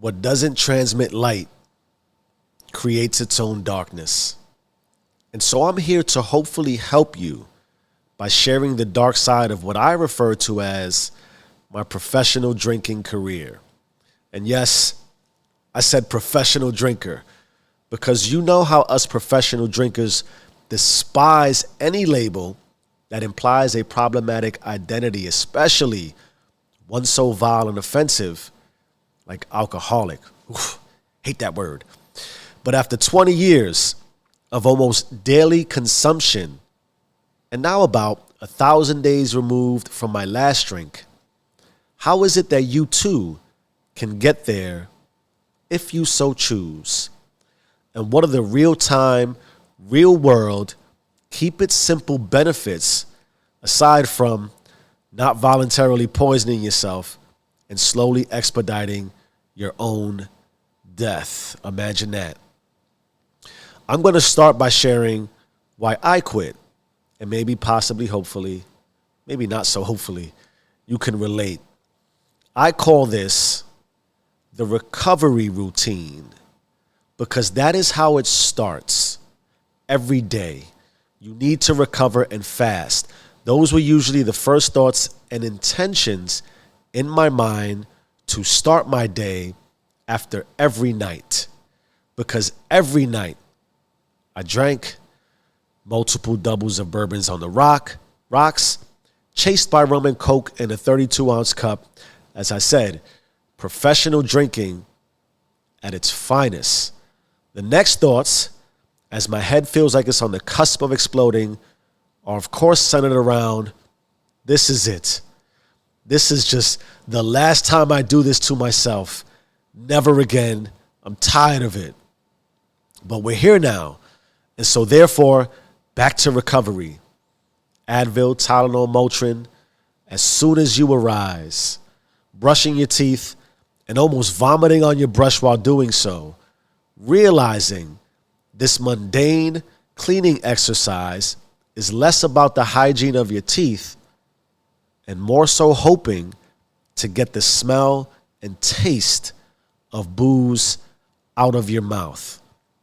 What doesn't transmit light creates its own darkness. And so I'm here to hopefully help you by sharing the dark side of what I refer to as my professional drinking career. And yes, I said professional drinker because you know how us professional drinkers despise any label that implies a problematic identity, especially one so vile and offensive like alcoholic. Oof, hate that word. But after 20 years of almost daily consumption, and now about 1,000 days removed from my last drink, how is it that you too can get there if you so choose? And what are the real-time, real-world, keep it simple benefits aside from not voluntarily poisoning yourself and slowly expediting your own death? Imagine that. I'm going to start by sharing why I quit, and maybe, possibly, hopefully, maybe not so hopefully, you can relate. I call this the recovery routine because that is how it starts every day. You need to recover and fast. Those were usually the first thoughts and intentions in my mind to start my day after every night. Because every night I drank multiple doubles of bourbons on the rocks, chased by rum and coke in a 32-ounce cup. As I said, professional drinking at its finest. The next thoughts, as my head feels like it's on the cusp of exploding, are of course centered around, this is it. This is just the last time I do this to myself. Never again. I'm tired of it. But we're here now. And so therefore, back to recovery. Advil, Tylenol, Motrin, as soon as you arise, brushing your teeth and almost vomiting on your brush while doing so, realizing this mundane cleaning exercise is less about the hygiene of your teeth and more so hoping to get the smell and taste of booze out of your mouth.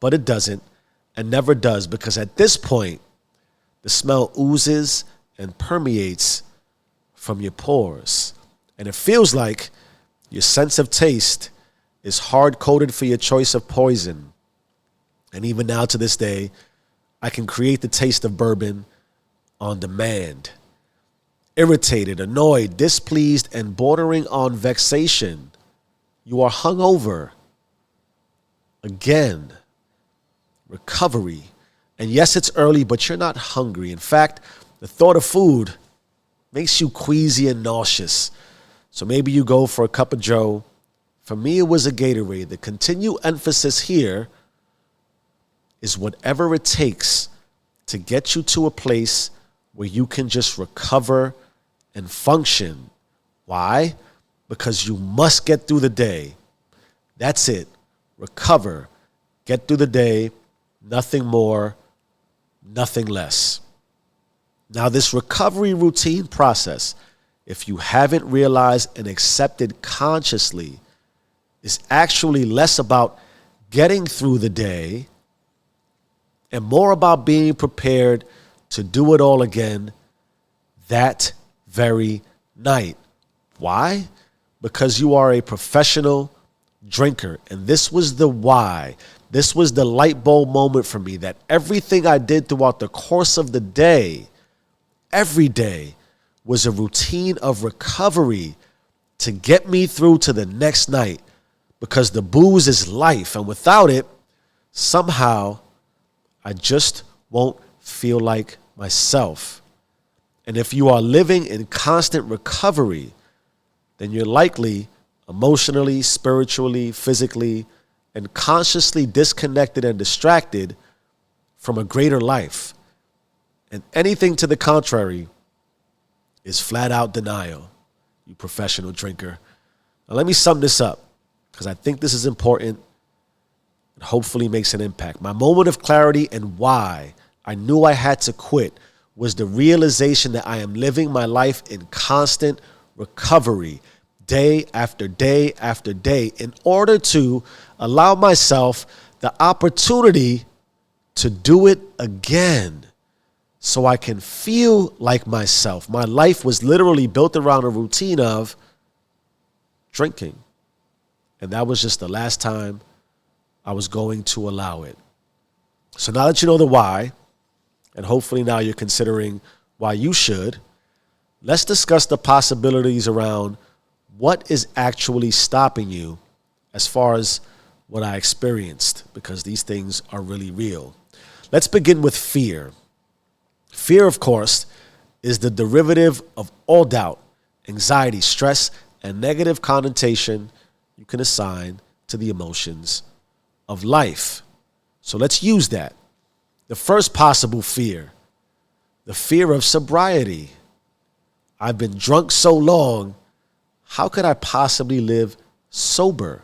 But it doesn't and never does, because at this point, the smell oozes and permeates from your pores. And it feels like your sense of taste is hard-coded for your choice of poison. And even now to this day, I can create the taste of bourbon on demand. Irritated, annoyed, displeased, and bordering on vexation. You are hungover. Again. Recovery. And yes, it's early, but you're not hungry. In fact, the thought of food makes you queasy and nauseous. So maybe you go for a cup of Joe. For me, it was a Gatorade. The continued emphasis here is whatever it takes to get you to a place where you can just recover and function. Why? Because you must get through the day. That's it. Recover. Get through the day. Nothing more, nothing less. Now, this recovery routine process, if you haven't realized and accepted consciously, is actually less about getting through the day and more about being prepared to do it all again that very night. Why? Because you are a professional drinker. And this was the why. This was the light bulb moment for me, that everything I did throughout the course of the day, every day, was a routine of recovery to get me through to the next night, because the booze is life, and without it, somehow I just won't feel like myself. And if you are living in constant recovery, then you're likely emotionally, spiritually, physically, and consciously disconnected and distracted from a greater life. And anything to the contrary is flat out denial, you professional drinker. Now let me sum this up, because I think this is important and hopefully makes an impact. My moment of clarity and why I knew I had to quit was the realization that I am living my life in constant recovery. day after day after day in order to allow myself the opportunity to do it again so I can feel like myself. My life was literally built around a routine of drinking. And that was just the last time I was going to allow it. So now that you know the why, and hopefully now you're considering why you should, let's discuss the possibilities around what is actually stopping you as far as what I experienced, because these things are really real. Let's begin with fear. Fear, of course, is the derivative of all doubt, anxiety, stress, and negative connotation you can assign to the emotions of life. So let's use that. The first possible fear, the fear of sobriety. I've been drunk so long, how could I possibly live sober?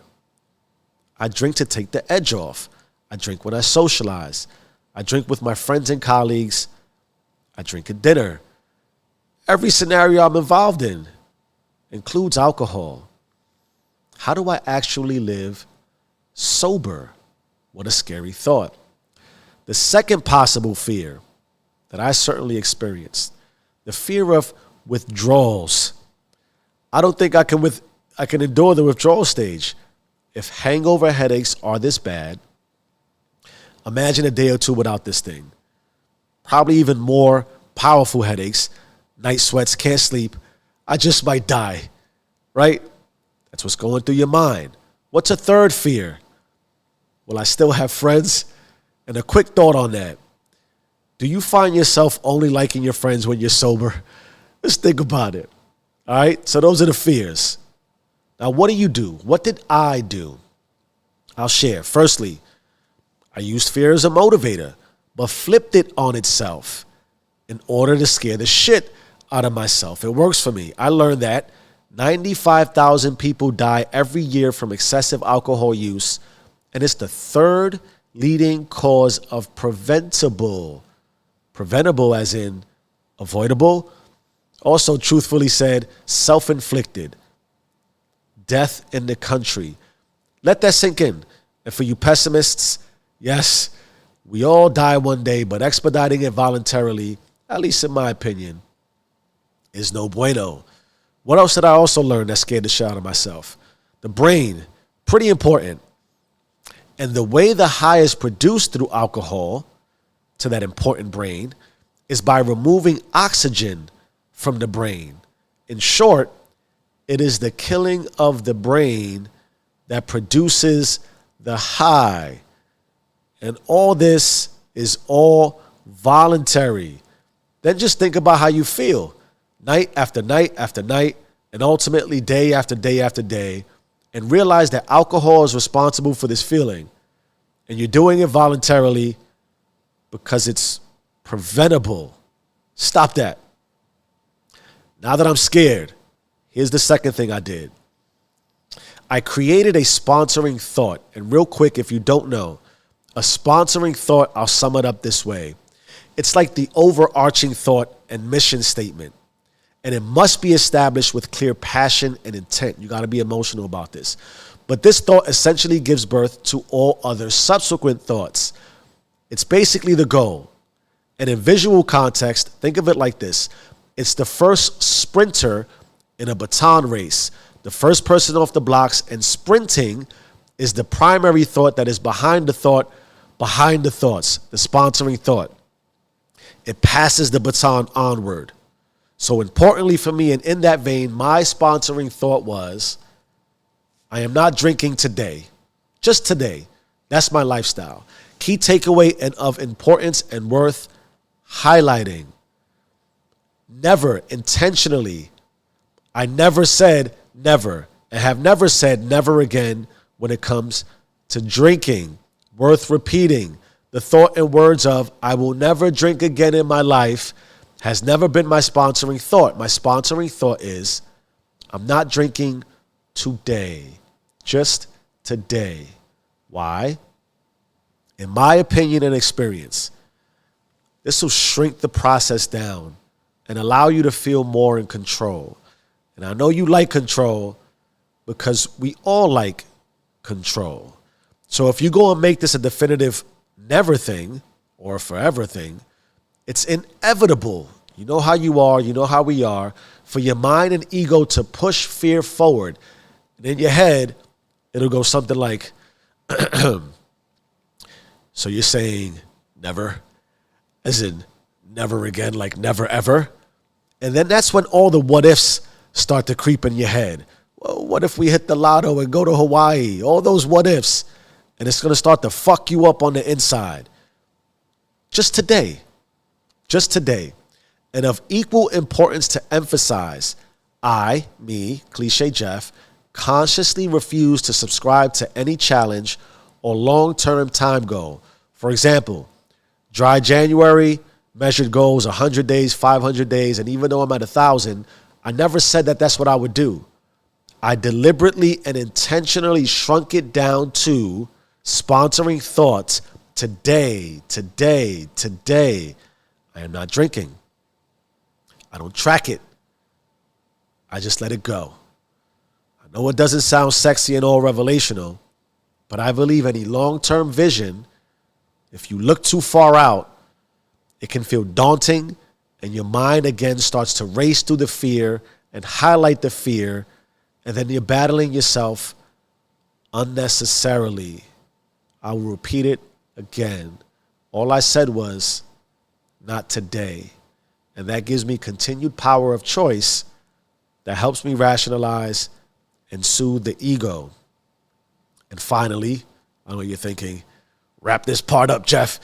I drink to take the edge off. I drink when I socialize. I drink with my friends and colleagues. I drink at dinner. Every scenario I'm involved in includes alcohol. How do I actually live sober? What a scary thought. The second possible fear that I certainly experienced, the fear of withdrawals. I don't think I can endure the withdrawal stage. If hangover headaches are this bad, imagine a day or two without this thing. Probably even more powerful headaches, night sweats, can't sleep. I just might die, right? That's what's going through your mind. What's a third fear? Will I still have friends? And a quick thought on that. Do you find yourself only liking your friends when you're sober? Let's think about it. All right, so those are the fears. Now, what do you do? What did I do? I'll share. Firstly, I used fear as a motivator, but flipped it on itself in order to scare the shit out of myself. It works for me. I learned that 95,000 people die every year from excessive alcohol use, and it's the third leading cause of preventable as in avoidable, also truthfully said, self-inflicted death in the country. Let that sink in. And for you pessimists, yes, we all die one day, but expediting it voluntarily, at least in my opinion, is no bueno. What else did I also learn that scared the shit out of myself? The brain, pretty important. And the way the high is produced through alcohol to that important brain is by removing oxygen from the brain. In short, it is the killing of the brain that produces the high. And all this is all voluntary. Then just think about how you feel night after night after night, and ultimately day after day after day, and realize that alcohol is responsible for this feeling. And you're doing it voluntarily because it's preventable. Stop that. Now that I'm scared, here's the second thing I did. I created a sponsoring thought. And real quick, if you don't know, a sponsoring thought, I'll sum it up this way. It's like the overarching thought and mission statement. And it must be established with clear passion and intent. You got to be emotional about this. But this thought essentially gives birth to all other subsequent thoughts. It's basically the goal. And in visual context, think of it like this. It's the first sprinter in a baton race. The first person off the blocks, and sprinting is the primary thought that is behind the thought, behind the thoughts, the sponsoring thought. It passes the baton onward. So importantly for me, and in that vein, my sponsoring thought was, I am not drinking today, just today. That's my lifestyle. Key takeaway and of importance and worth highlighting. Never intentionally, I never said never, and have never said never again when it comes to drinking. Worth repeating. The thought and words of I will never drink again in my life has never been my sponsoring thought. My sponsoring thought is I'm not drinking today, just today. Why? In my opinion and experience, this will shrink the process down and allow you to feel more in control. And I know you like control, because we all like control. So if you go and make this a definitive never thing or forever thing, it's inevitable. You know how you are, you know how we are, for your mind and ego to push fear forward. And in your head, it'll go something like, so you're saying never, as in never again, like never ever? And then that's when all the what ifs start to creep in your head. Well, what if we hit the lotto and go to Hawaii? All those what ifs. And it's going to start to fuck you up on the inside. Just today. And of equal importance to emphasize, me, Cliche Jeff, consciously refuse to subscribe to any challenge or long-term time goal. For example, dry January, measured goals 100 days, 500 days, and even though I'm at 1,000, I never said that that's what I would do. I deliberately and intentionally shrunk it down to sponsoring thoughts today. I am not drinking. I don't track it. I just let it go. I know it doesn't sound sexy and all revelational, but I believe any long-term vision, if you look too far out, it can feel daunting and your mind again starts to race through the fear and highlight the fear, and then you're battling yourself unnecessarily. I will repeat it again. All I said was, not today. And that gives me continued power of choice that helps me rationalize and soothe the ego. And finally, I know you're thinking, wrap this part up, Jeff.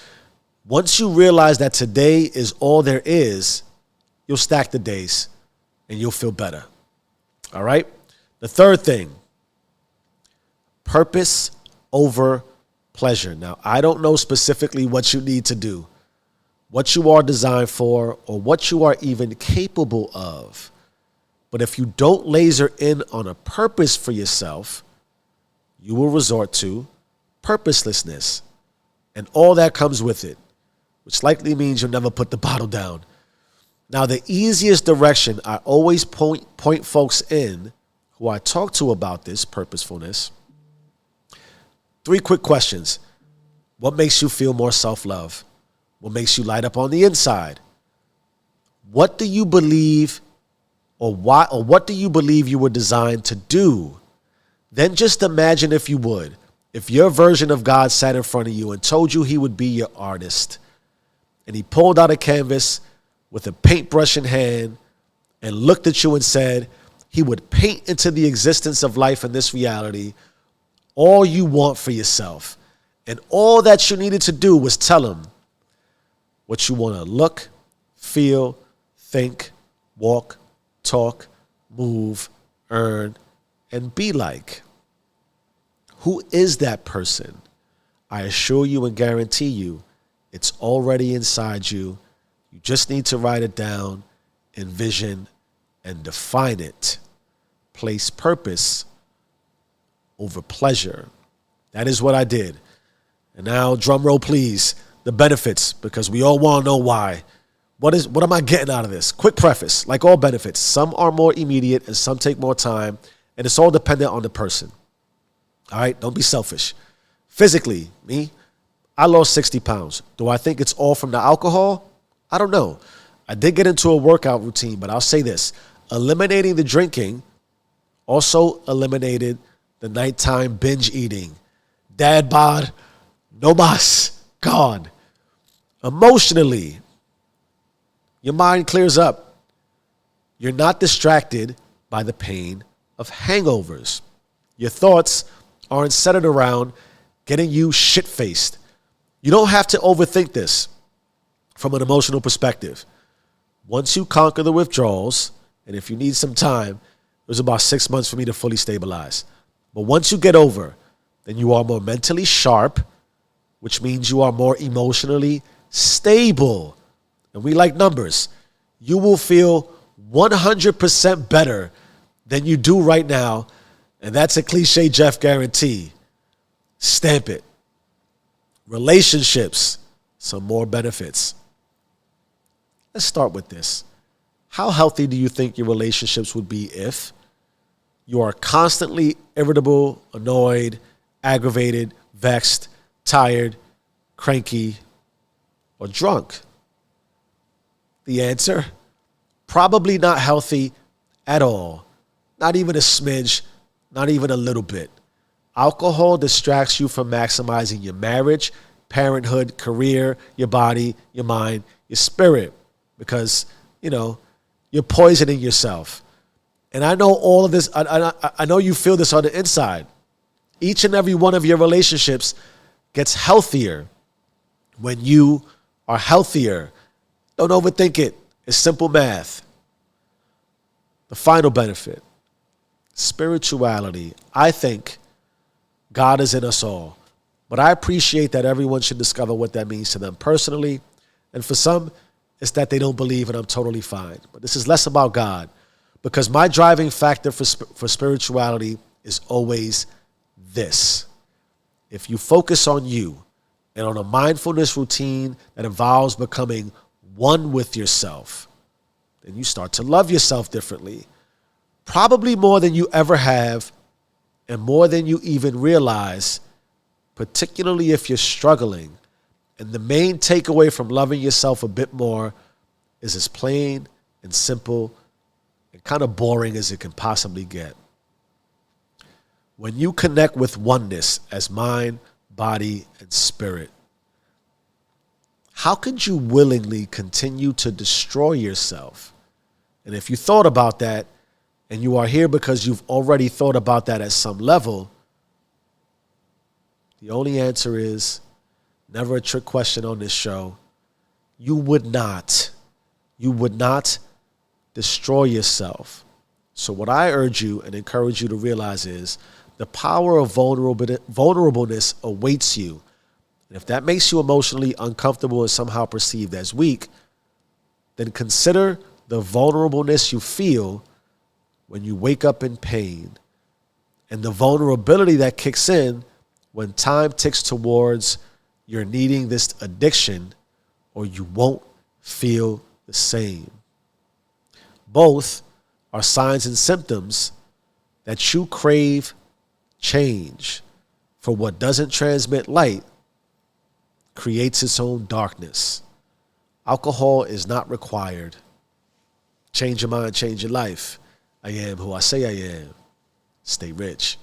Once you realize that today is all there is, you'll stack the days and you'll feel better. All right? The third thing, purpose over pleasure. Now, I don't know specifically what you need to do, what you are designed for, or what you are even capable of. But if you don't laser in on a purpose for yourself, you will resort to purposelessness and all that comes with it, which likely means you'll never put the bottle down. Now, the easiest direction I always point folks in who I talk to about this purposefulness, 3 quick questions. What makes you feel more self-love? What makes you light up on the inside? What do you believe what do you believe you were designed to do? Then just imagine, if you would, if your version of God sat in front of you and told you he would be your artist, and he pulled out a canvas with a paintbrush in hand and looked at you and said he would paint into the existence of life in this reality all you want for yourself. And all that you needed to do was tell him what you want to look, feel, think, walk, talk, move, earn, and be like. Who is that person? I assure you and guarantee you, it's already inside you. You just need to write it down, envision, and define it. Place purpose over pleasure. That is what I did. And now, drum roll please, the benefits, because we all want to know why. What am I getting out of this? Quick preface, like all benefits, some are more immediate and some take more time, and it's all dependent on the person. All right, don't be selfish. Physically, me, I lost 60 pounds. Do I think it's all from the alcohol? I don't know. I did get into a workout routine, but I'll say this. Eliminating the drinking also eliminated the nighttime binge eating. Dad bod, no mas, gone. Emotionally, your mind clears up. You're not distracted by the pain of hangovers. Your thoughts aren't centered around getting you shit-faced. You don't have to overthink this from an emotional perspective. Once you conquer the withdrawals, and if you need some time, it was about 6 months for me to fully stabilize. But once you get over, then you are more mentally sharp, which means you are more emotionally stable. And we like numbers. You will feel 100% better than you do right now. And that's a Cliche Jeff guarantee. Stamp it. Relationships, some more benefits. Let's start with this. How healthy do you think your relationships would be if you are constantly irritable, annoyed, aggravated, vexed, tired, cranky, or drunk? The answer? Probably not healthy at all. Not even a smidge, not even a little bit. Alcohol distracts you from maximizing your marriage, parenthood, career, your body, your mind, your spirit, because, you're poisoning yourself. And I know all of this. I know you feel this on the inside. Each and every one of your relationships gets healthier when you are healthier. Don't overthink it. It's simple math. The final benefit, spirituality. I think God is in us all. But I appreciate that everyone should discover what that means to them personally. And for some, it's that they don't believe, and I'm totally fine. But this is less about God, because my driving factor for spirituality is always this. If you focus on you and on a mindfulness routine that involves becoming one with yourself, then you start to love yourself differently, probably more than you ever have and more than you even realize, particularly if you're struggling. And the main takeaway from loving yourself a bit more is as plain and simple and kind of boring as it can possibly get. When you connect with oneness as mind, body, and spirit, how could you willingly continue to destroy yourself? And if you thought about that, and you are here because you've already thought about that at some level, the only answer is, never a trick question on this show, you would not destroy yourself. So what I urge you and encourage you to realize is the power of vulnerableness awaits you. And if that makes you emotionally uncomfortable and somehow perceived as weak, then consider the vulnerableness you feel when you wake up in pain and the vulnerability that kicks in when time ticks towards you're needing this addiction, or you won't feel the same. Both are signs and symptoms that you crave change, for what doesn't transmit light creates its own darkness. Alcohol is not required. Change your mind, change your life. I am who I say I am. Stay rich.